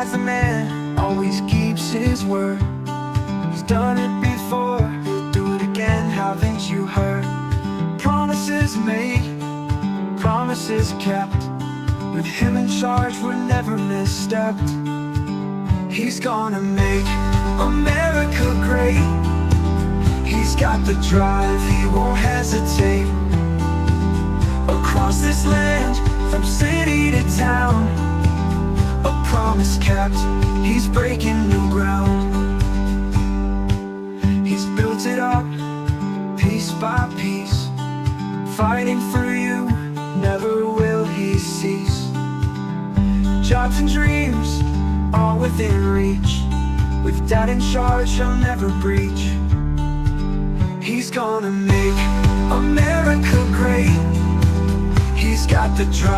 as a man always keeps his word. He's done it before, he'll do it again, haven't you heard? Promises made, promises kept. With him in charge, we're never misstepped. He's gonna make America great. He's got the drive, he won't hesitate. Across this land, from city to town, a promise kept, he's breaking new ground. He's built it up, piece by piece, fighting for you, never will he cease. Jobs and dreams, all within reach. With Dad in charge, he'll never breach. He's gonna make America great. He's got the drive.